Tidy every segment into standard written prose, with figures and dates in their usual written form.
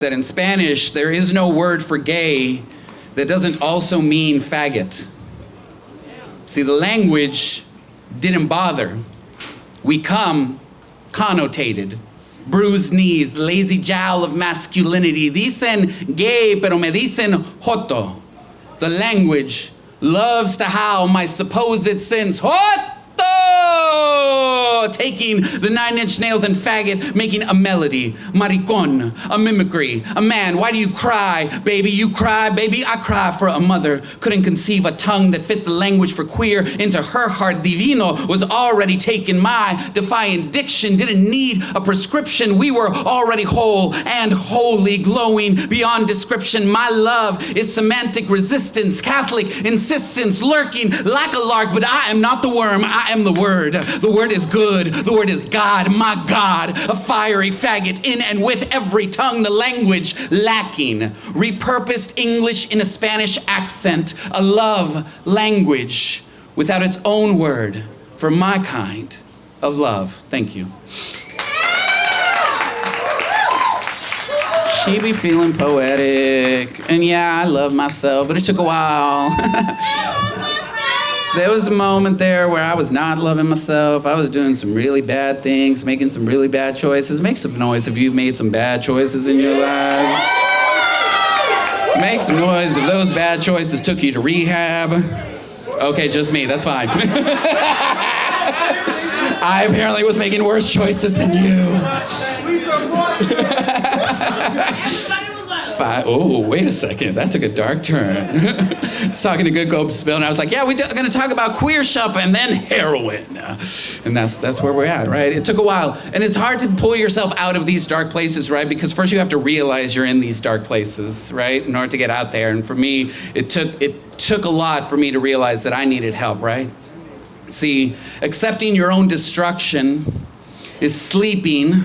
that in Spanish, there is no word for gay that doesn't also mean faggot. See, the language didn't bother. We come connotated, bruised knees, the lazy jowl of masculinity. Dicen gay, pero me dicen joto. The language loves to howl my supposed sins. Joto! Taking the 9-inch nails and faggot, making a melody. Maricon, a mimicry, a man. Why do you cry, baby? You cry, baby? I cry for a mother. Couldn't conceive a tongue that fit the language for queer. Into her heart, divino was already taken. My defiant diction didn't need a prescription. We were already whole and holy, glowing beyond description. My love is semantic resistance, Catholic insistence, lurking like a lark, but I am not the worm. I am the word. The word is good. The word is God, my God, a fiery faggot in and with every tongue, the language lacking. Repurposed English in a Spanish accent, a love language without its own word for my kind of love. Thank you. She be feeling poetic. And yeah, I love myself, but it took a while. There was a moment there where I was not loving myself. I was doing some really bad things, making some really bad choices. Make some noise if you've made some bad choices in your lives. Make some noise if those bad choices took you to rehab. Okay, just me, that's fine. I apparently was making worse choices than you. Oh, wait a second. That took a dark turn. I was talking to Good Gope Spill, and I was like, yeah, we're going to talk about queer shop and then heroin. And that's where we're at, right? It took a while. And it's hard to pull yourself out of these dark places, right? Because first you have to realize you're in these dark places, right? In order to get out there. And for me, it took a lot for me to realize that I needed help, right? See, accepting your own destruction is sleeping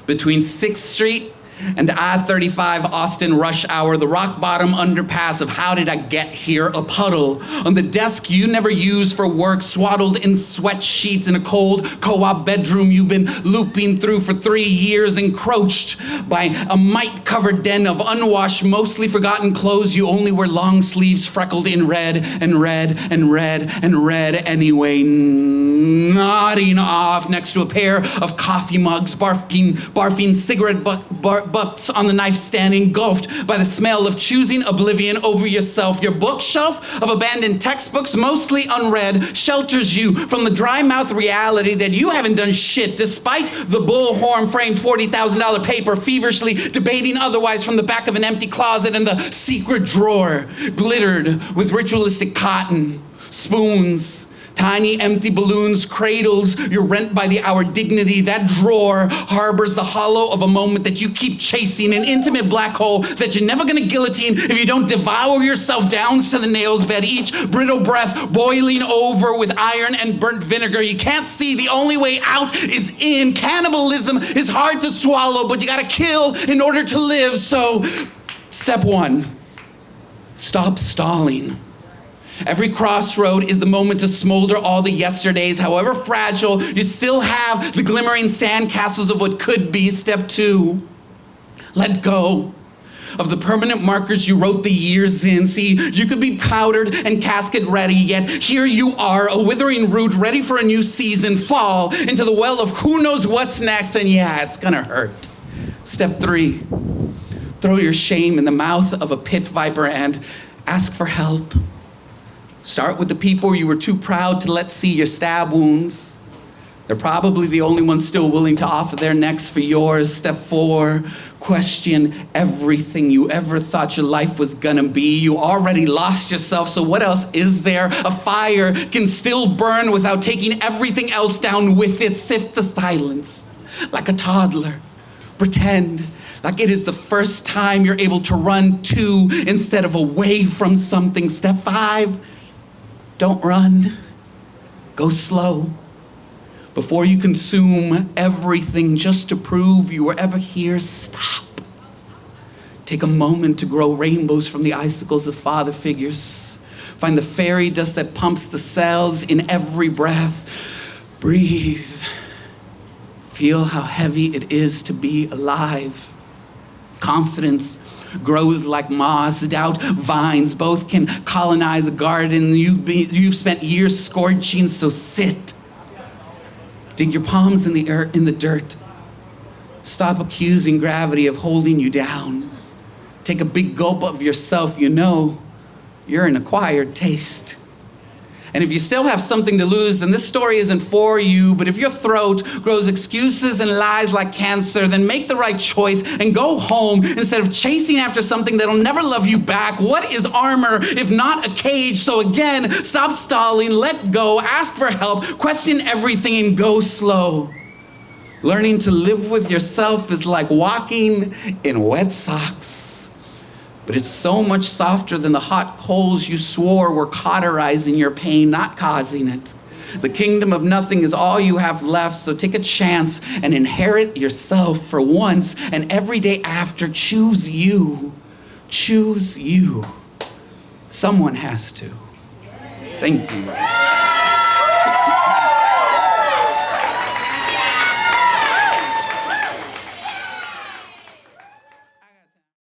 between 6th Street and I-35 Austin rush hour, the rock bottom underpass of how did I get here, a puddle on the desk you never use for work, swaddled in sweat sheets in a cold co-op bedroom you've been looping through for 3 years, encroached by a mite-covered den of unwashed, mostly forgotten clothes. You only wear long sleeves freckled in red and red and red and red anyway, nodding off next to a pair of coffee mugs, barfing cigarette butts on the nightstand, engulfed by the smell of choosing oblivion over yourself. Your bookshelf of abandoned textbooks, mostly unread, shelters you from the dry-mouth reality that you haven't done shit, despite the bullhorn-framed $40,000 paper feverishly debating otherwise from the back of an empty closet, and the secret drawer glittered with ritualistic cotton, spoons, tiny empty balloons, cradles your rent-by-the-hour dignity. That drawer harbors the hollow of a moment that you keep chasing, an intimate black hole that you're never gonna guillotine if you don't devour yourself down to the nails bed, each brittle breath boiling over with iron and burnt vinegar. You can't see, the only way out is in. Cannibalism is hard to swallow, but you gotta kill in order to live. So, step 1, stop stalling. Every crossroad is the moment to smolder all the yesterdays. However fragile, you still have the glimmering sandcastles of what could be. Step 2, let go of the permanent markers you wrote the years in. See, you could be powdered and casket ready, yet here you are, a withering root ready for a new season. Fall into the well of who knows what's next, and yeah, it's gonna hurt. Step 3, throw your shame in the mouth of a pit viper and ask for help. Start with the people you were too proud to let see your stab wounds. They're probably the only ones still willing to offer their necks for yours. Step 4, question everything you ever thought your life was gonna be. You already lost yourself, so what else is there? A fire can still burn without taking everything else down with it. Sift the silence like a toddler. Pretend like it is the first time you're able to run to instead of away from something. Step 5, don't run, go slow. Before you consume everything just to prove you were ever here, stop. Take a moment to grow rainbows from the icicles of father figures. Find the fairy dust that pumps the cells in every breath. Breathe. Feel how heavy it is to be alive. Confidence grows like moss. Doubt vines both can colonize a garden. You've spent years scorching, so sit. Dig your palms in the dirt. Stop accusing gravity of holding you down. Take a big gulp of yourself. You know you're an acquired taste. And if you still have something to lose, then this story isn't for you. But if your throat grows excuses and lies like cancer, then make the right choice and go home instead of chasing after something that'll never love you back. What is armor if not a cage? So again, stop stalling, let go, ask for help, question everything, and go slow. Learning to live with yourself is like walking in wet socks. But it's so much softer than the hot coals you swore were cauterizing your pain, not causing it. The kingdom of nothing is all you have left, so take a chance and inherit yourself for once, and every day after, choose you. Choose you. Someone has to. Thank you.